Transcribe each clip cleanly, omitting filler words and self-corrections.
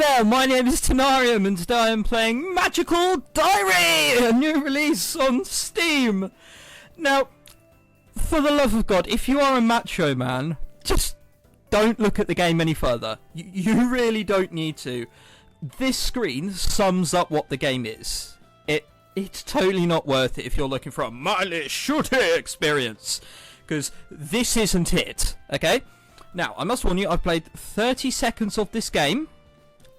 there, my name is Tenarium and today I am playing Magical Diary, a new release on Steam. Now, for the love of God, if you are a Macho man, just don't look at the game any further. You really don't need to. This screen sums up what the game is. It's totally not worth it if you're looking for a mindless shooting experience, because this isn't it, okay? Now, I must warn you, I've played 30 seconds of this game.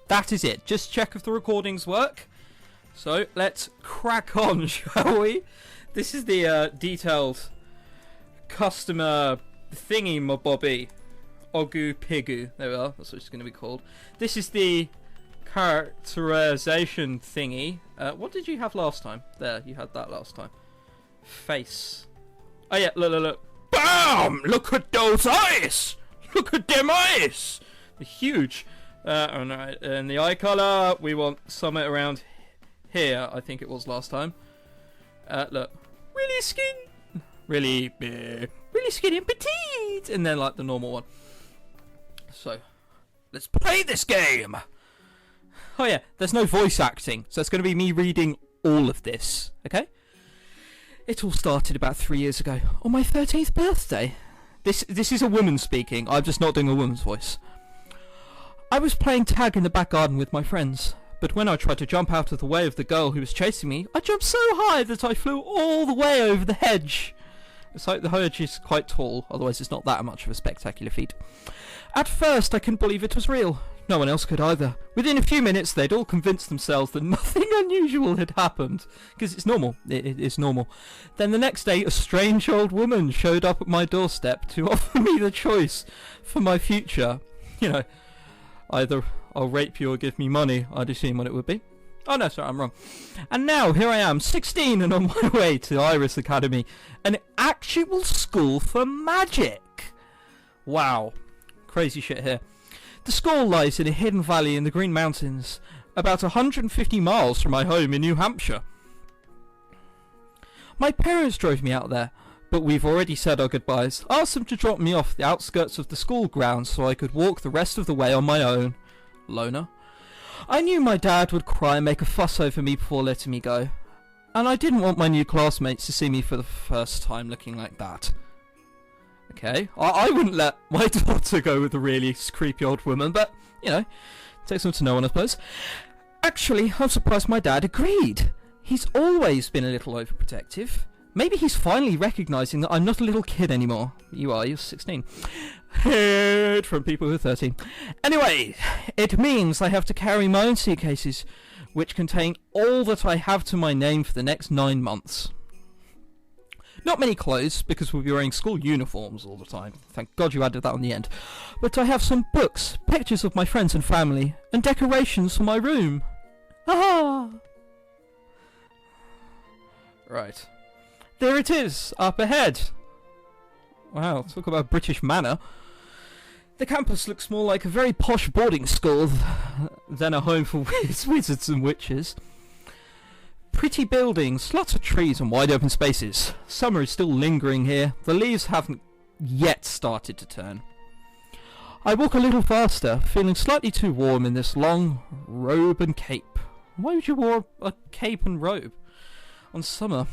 That is it. Just check if the recordings work. So, let's crack on, shall we? This is the detailed customer thingy mobobby. Ogu Pigu. There we are. That's what it's going to be called. This is the characterization thingy. What did you have last time? There, you had that last time. Face. Oh yeah, look. BAM! Look at those eyes! Look at them eyes! They're huge. Alright, and the eye colour, we want somewhere around here, I think it was last time. Look. Really skinny. Really big. Really skinny and petite! And then like the normal one. So, let's play this game! Oh yeah, there's no voice acting, so it's going to be me reading all of this, okay? It all started about 3 years ago, on my 13th birthday. This is a woman speaking, I'm just not doing a woman's voice. I was playing tag in the back garden with my friends, but when I tried to jump out of the way of the girl who was chasing me, I jumped so high that I flew all the way over the hedge. It's like the hedge is quite tall, otherwise it's not that much of a spectacular feat. At first I couldn't believe it was real. No one else could either. Within a few minutes they'd all convinced themselves that nothing unusual had happened. Because it's normal. It is normal. Then the next day a strange old woman showed up at my doorstep to offer me the choice for my future. You know, either I'll rape you or give me money, I'd assume what it would be. Oh no, sorry, I'm wrong. And now, here I am, 16 and on my way to Iris Academy, an actual school for magic. Wow. Crazy shit here. The school lies in a hidden valley in the Green Mountains, about 150 miles from my home in New Hampshire. My parents drove me out there, but we've already said our goodbyes. I asked them to drop me off the outskirts of the school grounds so I could walk the rest of the way on my own. Loner. I knew my dad would cry and make a fuss over me before letting me go, and I didn't want my new classmates to see me for the first time looking like that. Okay, I wouldn't let my daughter go with a really creepy old woman, but, you know, takes one to know one, I suppose. Actually, I'm surprised my dad agreed. He's always been a little overprotective. Maybe he's finally recognising that I'm not a little kid anymore. You're 16. Heard from people who are 13. Anyway, it means I have to carry my own suitcases, which contain all that I have to my name for the next 9 months. Not many clothes, because we'll be wearing school uniforms all the time. Thank God you added that on the end. But I have some books, pictures of my friends and family, and decorations for my room. Ah! Right. There it is, up ahead. Wow, talk about British manor. The campus looks more like a very posh boarding school than a home for wizards and witches. Pretty buildings, lots of trees and wide open spaces. Summer is still lingering here. The leaves haven't yet started to turn. I walk a little faster, feeling slightly too warm in this long robe and cape. Why would you wear a cape and robe on summer?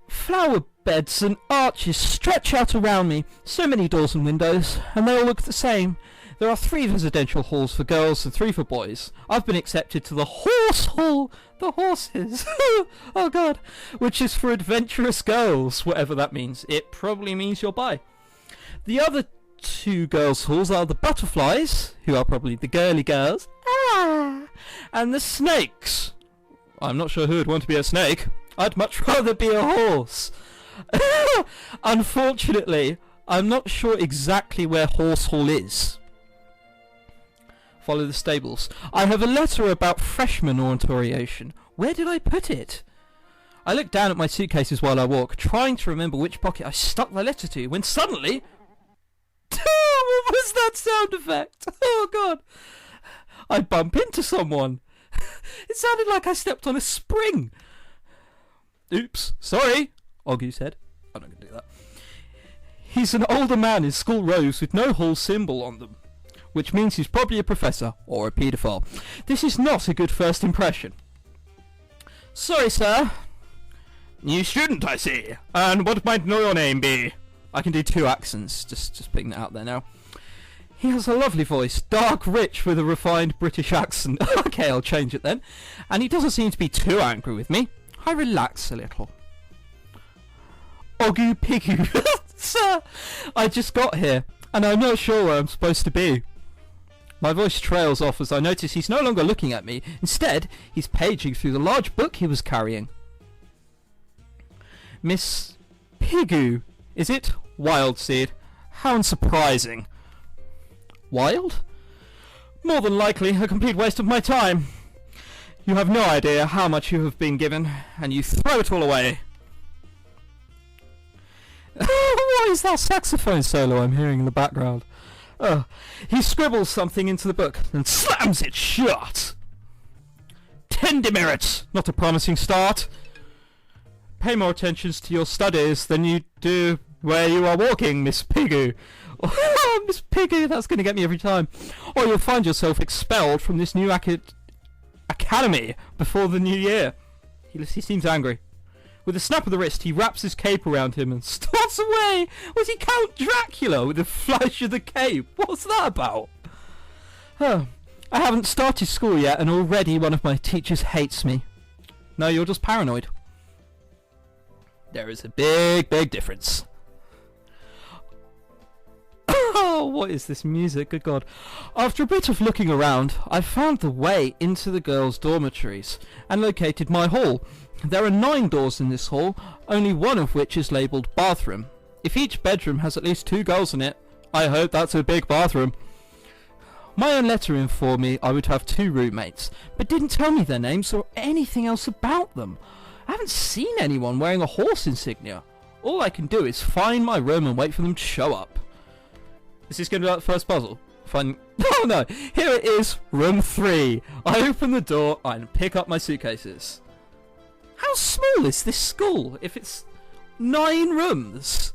Flower beds and arches stretch out around me. So many doors and windows, and they all look the same. There are 3 residential halls for girls and 3 for boys. I've been accepted to the horse hall. The horses. Oh god. Which is for adventurous girls, whatever that means. It probably means you're bi. The other 2 girls' halls are the butterflies, who are probably the girly girls. Ah! And the snakes. I'm not sure who would want to be a snake. I'd much rather be a horse. Unfortunately, I'm not sure exactly where Horse Hall is. Follow the stables. I have a letter about freshman orientation. Where did I put it? I look down at my suitcases while I walk, trying to remember which pocket I stuck the letter to, when suddenly... What was that sound effect? Oh god. I bump into someone. It sounded like I stepped on a spring. Oops, sorry, Ogu said. I'm not going to do that. He's an older man in school robes with no hall symbol on them. which means he's probably a professor or a paedophile. This is not a good first impression. Sorry, sir. New student, I see. And what might your name be? I can do 2 accents, just putting that out there now. He has a lovely voice, dark, rich, with a refined British accent. Okay, I'll change it then. And he doesn't seem to be too angry with me. I relax a little. Ogu Pigu. Sir, I just got here, and I'm not sure where I'm supposed to be. My voice trails off as I notice he's no longer looking at me. Instead, he's paging through the large book he was carrying. Miss Pigu, is it? Wild Seed. How unsurprising. Wild? More than likely a complete waste of my time. You have no idea how much you have been given, and you throw it all away. What is that saxophone solo I'm hearing in the background? He scribbles something into the book and slams it shut. 10 demerits. Not a promising start. Pay more attention to your studies than you do where you are walking, Miss Pigu. Oh, Miss Pigu, that's going to get me every time. Or you'll find yourself expelled from this new academy before the new year. He seems angry. With a snap of the wrist, he wraps his cape around him and starts away. Was he Count Dracula with the flash of the cape? What's that about? I haven't started school yet, and already one of my teachers hates me. No, you're just paranoid. There is a big, big difference. Oh, what is this music? Good God. After a bit of looking around, I found the way into the girls' dormitories and located my hall. There are 9 doors in this hall, only one of which is labelled bathroom. If each bedroom has at least 2 girls in it, I hope that's a big bathroom. My own letter informed me I would have 2 roommates, but didn't tell me their names or anything else about them. I haven't seen anyone wearing a horse insignia. All I can do is find my room and wait for them to show up. Is this going to be like the first puzzle? Oh no, here it is, room 3. I open the door and pick up my suitcases. How small is this school if it's 9 rooms?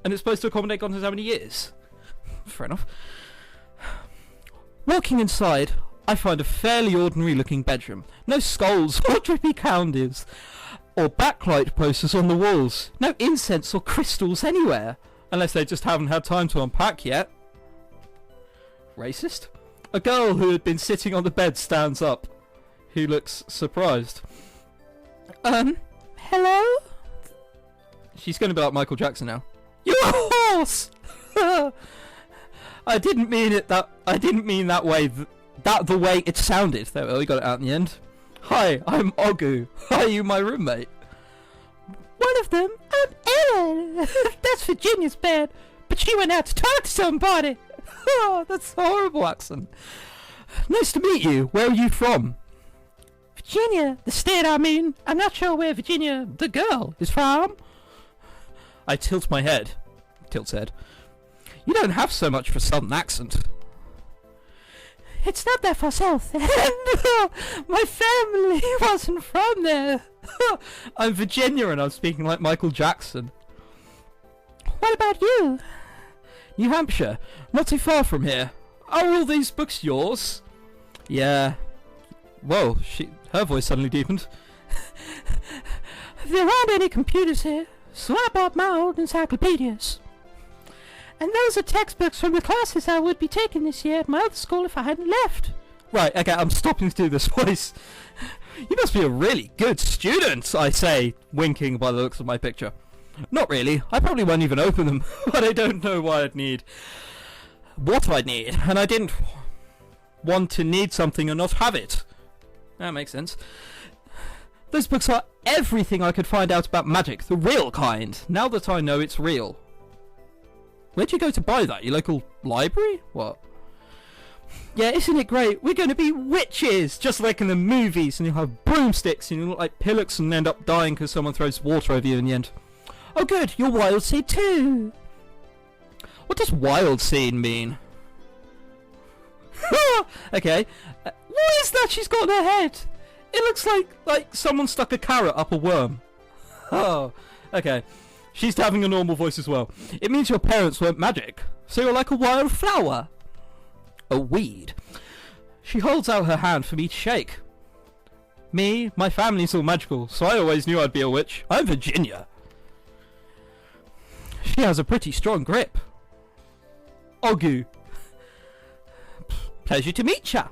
And it's supposed to accommodate God knows how many years? Fair enough. Walking inside, I find a fairly ordinary looking bedroom. No skulls or drippy candles or backlight posters on the walls. No incense or crystals anywhere. Unless they just haven't had time to unpack yet. Racist? A girl who had been sitting on the bed stands up. He looks surprised. Hello? She's going to be like Michael Jackson now. You're a horse! I didn't mean that way. The way it sounded. There we go, we got it out in the end. Hi, I'm Ogu. Are you my roommate? One of them? I'm Ellen. That's Virginia's bed. But she went out to talk to somebody. Oh, that's a horrible accent. Nice to meet you. Where are you from? Virginia. The state, I mean. I'm not sure where Virginia, the girl, is from. I tilt my head. Tilt's head. You don't have so much for a southern accent. It's not that far south. My family wasn't from there. I'm Virginia and I'm speaking like Michael Jackson. What about you? New Hampshire. Not too far from here. Are all these books yours? Yeah. Whoa, her voice suddenly deepened. There aren't any computers here, so I bought my old encyclopedias. And those are textbooks from the classes I would be taking this year at my other school if I hadn't left. Right, okay, I'm stopping to do this voice. You must be a really good student, I say, winking by the looks of my picture. Not really. I probably won't even open them, but I don't know what I'd need, and I didn't want to need something and not have it. That makes sense. Those books are everything I could find out about magic, the real kind, now that I know it's real. Where'd you go to buy that? Your local library? What? Yeah, isn't it great? We're going to be witches, just like in the movies, and you'll have broomsticks, and you'll look like pillocks and end up dying because someone throws water over you in the end. Oh good, you're wild seed too. What does wild seed mean? Okay. What is that she's got on her head? It looks like someone stuck a carrot up a worm. Oh, okay. She's having a normal voice as well. It means your parents weren't magic, so you're like a wild flower. A weed. She holds out her hand for me to shake. Me, my family's all magical, so I always knew I'd be a witch. I'm Virginia. She has a pretty strong grip. Ogu. Pleasure to meet ya.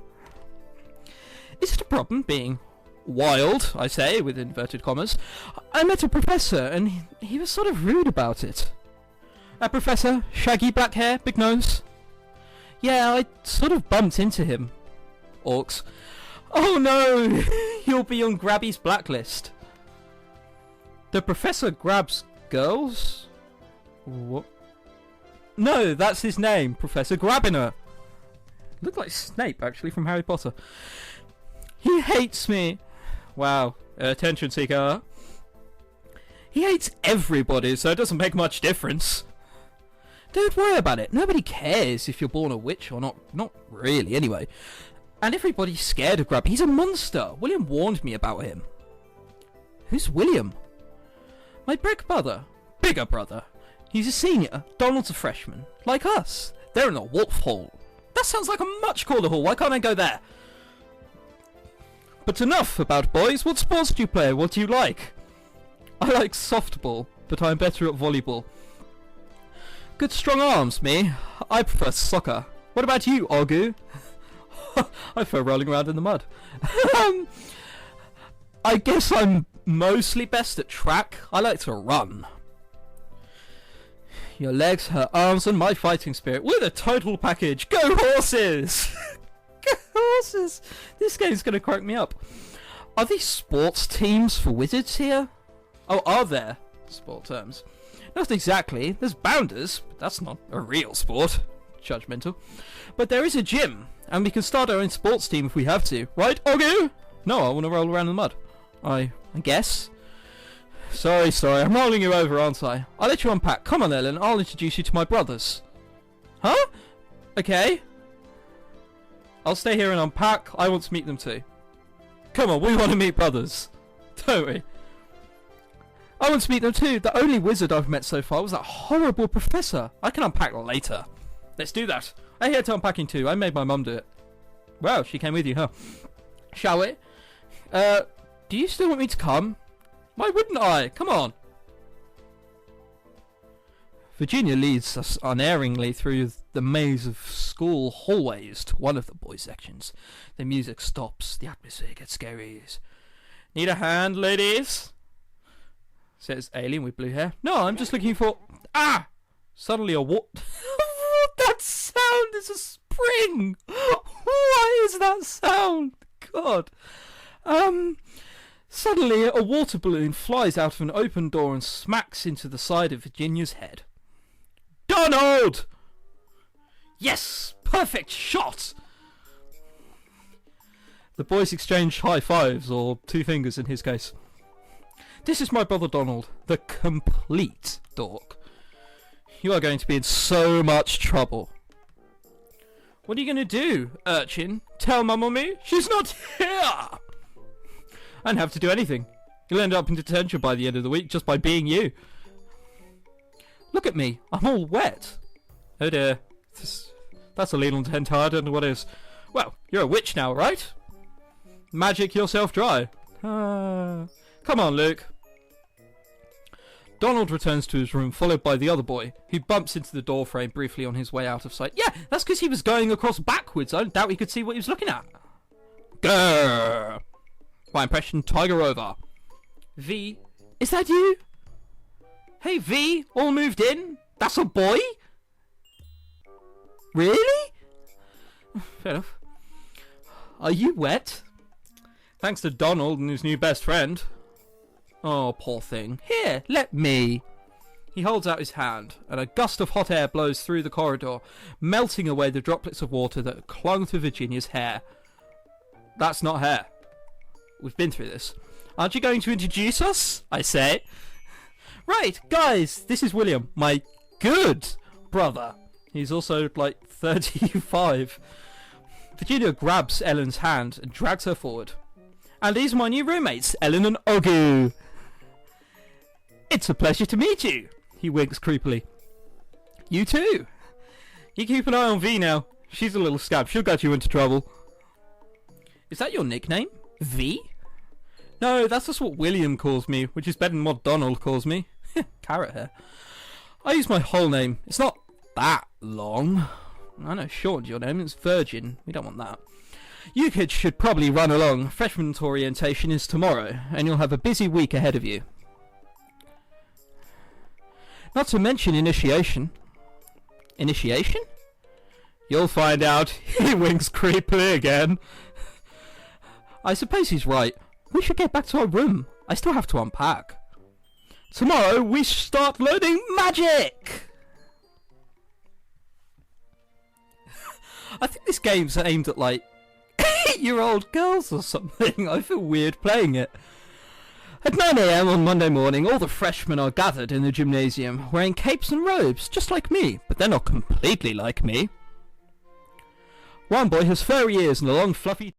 Is it a problem being wild, I say, with inverted commas? I met a professor, and he was sort of rude about it. A professor? Shaggy black hair, big nose? Yeah, I sort of bumped into him. Orcs. Oh no! You'll be on Grabby's blacklist. The professor grabs girls? What? No, that's his name, Professor Grabiner. Looked like Snape, actually, from Harry Potter. He hates me. Wow, attention seeker. He hates everybody, so it doesn't make much difference. Don't worry about it. Nobody cares if you're born a witch or not. Not really, anyway. And everybody's scared of Grab. He's a monster. William warned me about him. Who's William? My big brother. Bigger brother. He's a senior. Donald's a freshman. Like us. They're in a wolf hall. That sounds like a much cooler hall. Why can't I go there? But enough about boys. What sports do you play? What do you like? I like softball, but I'm better at volleyball. Good strong arms, me. I prefer soccer. What about you, Ogu? I prefer rolling around in the mud. I guess I'm mostly best at track. I like to run. Your legs, her arms, and my fighting spirit. We're the total package. Go horses! Go horses! This game's gonna crack me up. Are these sports teams for wizards here? Oh, are there sport terms? Not exactly. There's bounders, but that's not a real sport. Judgmental. But there is a gym, and we can start our own sports team if we have to. Right, Ogu? No, I want to roll around in the mud. I guess. Sorry, I'm rolling you over, aren't I? I'll let you unpack. Come on, Ellen, I'll introduce you to my brothers. Huh? Okay. I'll stay here and unpack. I want to meet them too. Come on, we want to meet brothers. Don't we? I want to meet them too. The only wizard I've met so far was that horrible professor. I can unpack later. Let's do that. I hear to unpacking too. I made my mum do it. Wow, she came with you, huh? Shall we? Do you still want me to come? Why wouldn't I? Come on. Virginia leads us unerringly through the maze of school hallways to one of the boys' sections. The music stops. The atmosphere gets scary. Need a hand, ladies? Says alien with blue hair. No, I'm just looking for... Ah! Suddenly a what? That sound is a spring! Why is that sound? God. Suddenly a water balloon flies out of an open door and smacks into the side of Virginia's head. Donald! Yes! Perfect shot! The boys exchange high fives, or two fingers in his case. This is my brother Donald, the complete dork. You are going to be in so much trouble. What are you going to do, urchin? Tell Mum or me? She's not here! I don't have to do anything. You'll end up in detention by the end of the week just by being you. Look at me, I'm all wet. Oh dear. That's a little too hard, and what is? Well, you're a witch now, right? Magic yourself dry. Come on, Luke. Donald returns to his room, followed by the other boy, who bumps into the door frame briefly on his way out of sight. Yeah, that's because he was going across backwards. I don't doubt he could see what he was looking at. Grrr. My impression, Tiger over. V, is that you? Hey V, all moved in? That's a boy? Really? Fair enough. Are you wet? Thanks to Donald and his new best friend. Oh, poor thing. Here, let me. He holds out his hand, and a gust of hot air blows through the corridor, melting away the droplets of water that clung to Virginia's hair. That's not hair. We've been through this. Aren't you going to introduce us? I say. Right, guys, this is William, my good brother. He's also, like, 35. Virginia grabs Ellen's hand and drags her forward. And these are my new roommates, Ellen and Ogu. It's a pleasure to meet you. He winks creepily. You too. You keep an eye on V now. She's a little scab. She'll get you into trouble. Is that your nickname? V? No, that's just what William calls me, which is better than what Donald calls me. Carrot hair. I use my whole name. It's not that long. I know, shortened your name. It's Virgin. We don't want that. You kids should probably run along. Freshman's orientation is tomorrow, and you'll have a busy week ahead of you. Not to mention initiation. Initiation? You'll find out. He winks creepily again. I suppose he's right. We should get back to our room. I still have to unpack. Tomorrow we start learning magic! I think this game's aimed at like 8-year-old girls or something. I feel weird playing it. At 9 AM on Monday morning, all the freshmen are gathered in the gymnasium, wearing capes and robes, just like me, but they're not completely like me. One boy has furry ears and a long fluffy